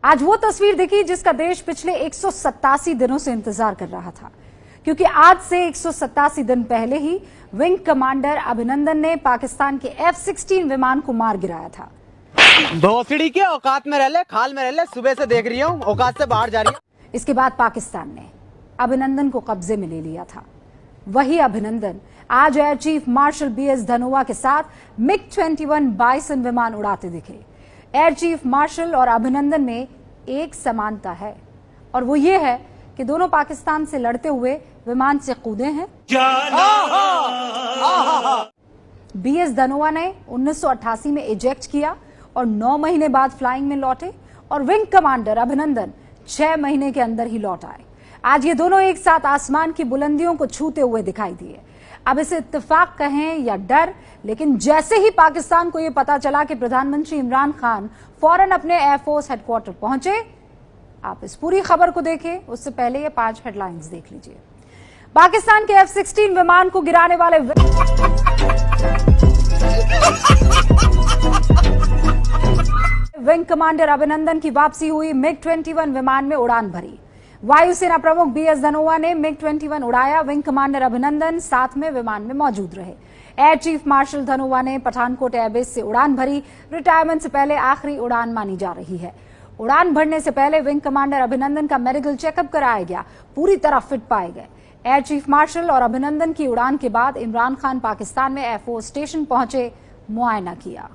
आज वो तस्वीर दिखी जिसका देश पिछले 187 दिनों से इंतजार कर रहा था, क्योंकि आज से 187 दिन पहले ही विंग कमांडर अभिनंदन ने पाकिस्तान के F-16 विमान को मार गिराया था। भोसड़ी के औकात में रह ले, खाल में रह ले, सुबह से देख रही हूँ, औकात से बाहर जा रही है। इसके बाद पाकिस्तान ने अभिनंदन को कब्जे में ले लिया था। वही अभिनंदन आज air chief marshal BS Dhanoa के साथ MiG-21 बाइसन विमान उड़ाते दिखे। एयर चीफ मार्शल और अभिनंदन में एक समानता है, और वो ये है कि दोनों पाकिस्तान से लड़ते हुए विमान से कूदे हैं। BS धनोआ ने 1988 में इजेक्ट किया और 9 महीने बाद फ्लाइंग में लौटे, और विंग कमांडर अभिनंदन 6 महीने के अंदर ही लौट आए। आज ये दोनों एक साथ आसमान की बुलंदियों को छूते हुए दिखाई दिए। अब इसे इत्तेफाक कहें या डर, लेकिन जैसे ही पाकिस्तान को यह पता चला कि प्रधानमंत्री इमरान खान फौरन अपने एयरफोर्स हेडक्वार्टर पहुंचे, आप इस पूरी खबर को देखें उससे पहले ये 5 हेडलाइंस देख लीजिए। पाकिस्तान के F-16 विमान को गिराने वाले विंग कमांडर अभिनंदन की वापसी हुई। MiG-21 विमान में उड़ान भरी। वायुसेना प्रमुख BS धनोआ ने MiG-21 उड़ाया। विंग कमांडर अभिनंदन साथ में विमान में मौजूद रहे। एयर चीफ मार्शल धनोआ ने पठानकोट एयरबेस से उड़ान भरी। रिटायरमेंट से पहले आखिरी उड़ान मानी जा रही है। उड़ान भरने से पहले विंग कमांडर अभिनंदन का मेडिकल चेकअप कराया गया, पूरी तरह फिट पाए गए। एयर चीफ मार्शल और अभिनंदन की उड़ान के बाद इमरान खान पाकिस्तान में एयरफोर्स स्टेशन पहुंचे, मुआयना किया।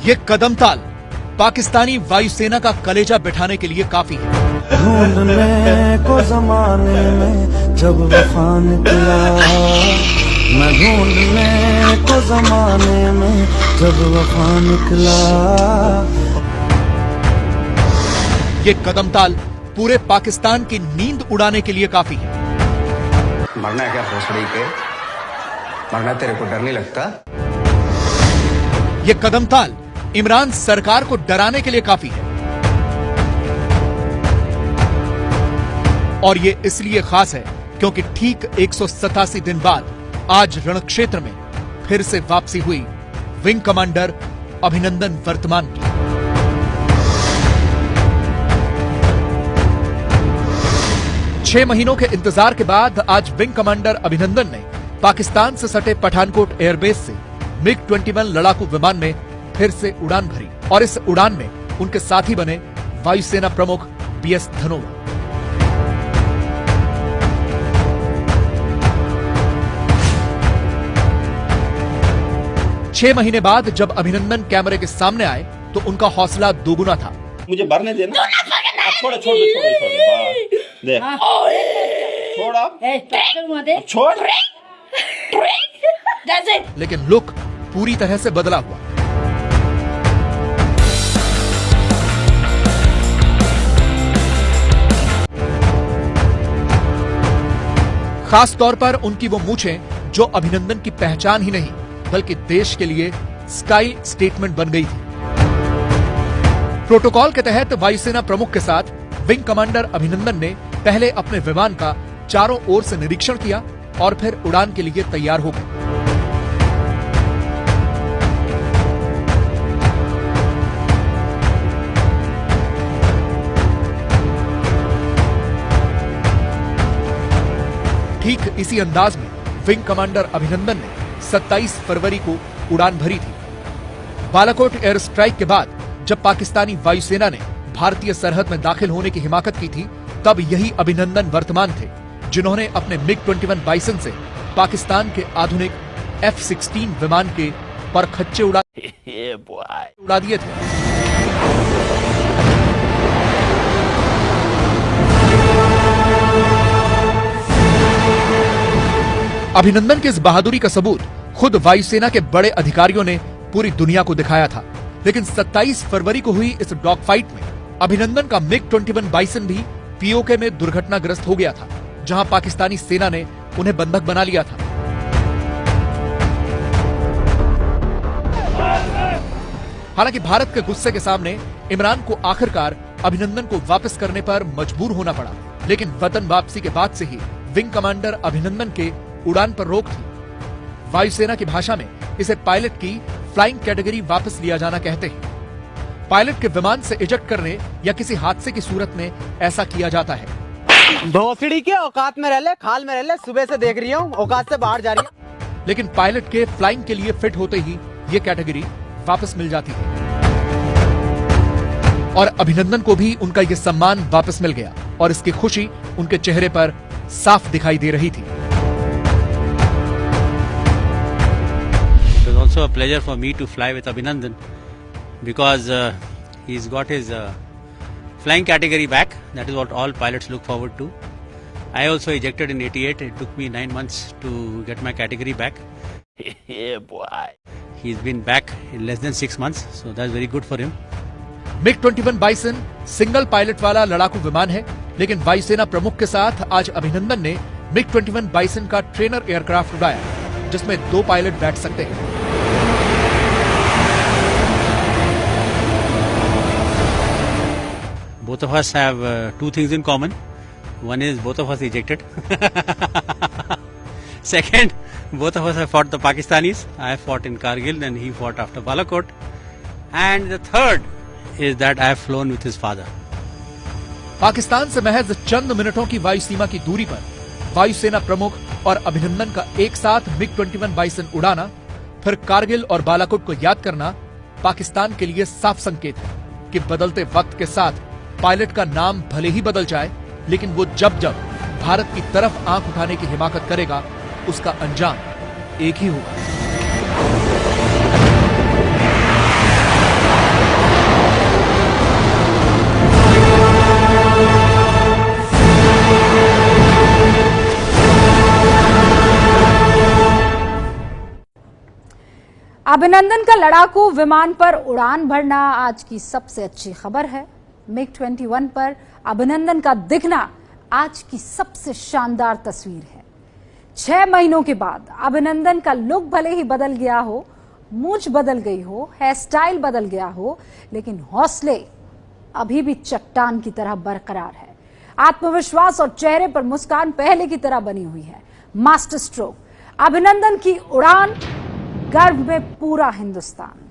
ये कदम ताल पाकिस्तानी वायुसेना का कलेजा बिठाने के लिए काफी है। ढूंढने को जमाने में जब वफा निकला, मैं ढूंढने को जमाने में जब वफा निकला। ये कदम ताल पूरे पाकिस्तान की नींद उड़ाने के लिए काफी है। मरना है क्या भोसड़ी के? मरना तेरे को डर नहीं लगता? ये कदम ताल इमरान सरकार को डराने के लिए काफी है, और ये इसलिए खास है क्योंकि ठीक 187 दिन बाद आज रणक्षेत्र में फिर से वापसी हुई विंग कमांडर अभिनंदन वर्तमान की। छह महीनों के इंतजार के बाद आज विंग कमांडर अभिनंदन ने पाकिस्तान से सटे पठानकोट एयरबेस से MiG-21 लड़ाकू विमान में फिर से उड़ान भरी, और इस उड़ान में उनके साथी बने वायुसेना प्रमुख BS धनोआ। छह महीने बाद जब अभिनंदन कैमरे के सामने आए तो उनका हौसला दोगुना था। मुझे भरने देना। छोड़ देख, छोड़। लेकिन लुक पूरी तरह से बदला हुआ। खास तौर पर उनकी वो मूछें जो अभिनंदन की पहचान ही नहीं बल्कि देश के लिए स्काई स्टेटमेंट बन गई थी। प्रोटोकॉल के तहत वायुसेना प्रमुख के साथ विंग कमांडर अभिनंदन ने पहले अपने विमान का चारों ओर से निरीक्षण किया और फिर उड़ान के लिए तैयार हो गए। ठीक इसी अंदाज में विंग कमांडर अभिनंदन ने 27 फरवरी को उड़ान भरी थी। बालाकोट एयर स्ट्राइक के बाद जब पाकिस्तानी वायुसेना ने भारतीय सरहद में दाखिल होने की हिमाकत की थी, तब यही अभिनंदन वर्तमान थे जिन्होंने अपने MiG-21 बाइसन से पाकिस्तान के आधुनिक F-16 विमान के परखच्चे उड़ा दिए थे। अभिनंदन की इस बहादुरी का सबूत खुद वायुसेना के बड़े अधिकारियों ने पूरी दुनिया को दिखाया था। लेकिन 27 फरवरी को हुई इस डॉग फाइट में अभिनंदन का MiG-21 बाइसन भी पीओके में दुर्घटनाग्रस्त हो गया था, जहां पाकिस्तानी सेना ने उन्हें बंधक बना लिया था। हालांकि भारत के गुस्से के सामने इमरान को आखिरकार अभिनंदन को वापस करने पर मजबूर होना पड़ा, लेकिन वतन वापसी के बाद से ही विंग कमांडर अभिनंदन के उड़ान पर रोक थी। वायुसेना की भाषा में इसे पायलट की फ्लाइंग कैटेगरी वापस लिया जाना कहते हैं। पायलट के विमान से इजेक्ट करने या किसी हादसे की सूरत में ऐसा किया जाता है। भोसड़ी के औकात में रह ले, खाल में रह ले, सुबह से देख रही हूँ, औकात से बाहर जा रही है। लेकिन पायलट के फ्लाइंग के लिए फिट होते ही ये कैटेगरी वापस मिल जाती है और अभिनंदन को भी उनका ये सम्मान वापस मिल गया और इसकी खुशी उनके चेहरे पर साफ दिखाई दे रही थी। It was also a pleasure for me to fly with Abhinandan because he's got his flying category back. That is what all pilots look forward to. I also ejected in 88. It took me 9 months to get my category back. Yeah, boy. He's been back in less than 6 months, so that's very good for him. MiG-21 bison single pilot वाला लड़ाकू विमान है, लेकिन वायुसेना प्रमुख के साथ आज अभिनंदन ने MiG-21 बाइसन का ट्रेनर एयरक्राफ्ट उड़ाया, जिसमें 2 पायलट बैठ सकते हैं। Both of us have 2 things in common. One is both of us ejected. Second, both of us have fought the Pakistanis. I fought in Kargil and he fought after Balakot. And the third is that I have flown with his father. Pakistan से महज चंद मिनटों की वायु सीमा की दूरी पर वायुसेना प्रमुख और अभिनंदन का एक साथ MiG-21 बाइसन उड़ाना, फिर कारगिल और बालाकोट को याद करना पाकिस्तान के लिए साफ संकेत है कि बदलते वक्त के साथ पायलट का नाम भले ही बदल जाए, लेकिन वो जब जब भारत की तरफ आंख उठाने की हिमाकत करेगा, उसका अंजाम एक ही होगा। अभिनंदन का लड़ाकू विमान पर उड़ान भरना आज की सबसे अच्छी खबर है। MiG-21 पर अभिनंदन का दिखना आज की सबसे शानदार तस्वीर है। 6 महीनों के बाद अभिनंदन का लुक भले ही बदल गया हो, मूंछ बदल गई हो, हेयर स्टाइल बदल गया हो, लेकिन हौसले अभी भी चट्टान की तरह बरकरार है। आत्मविश्वास और चेहरे पर मुस्कान पहले की तरह बनी हुई है। मास्टर स्ट्रोक, अभिनंदन की उड़ान, गर्व में पूरा हिंदुस्तान।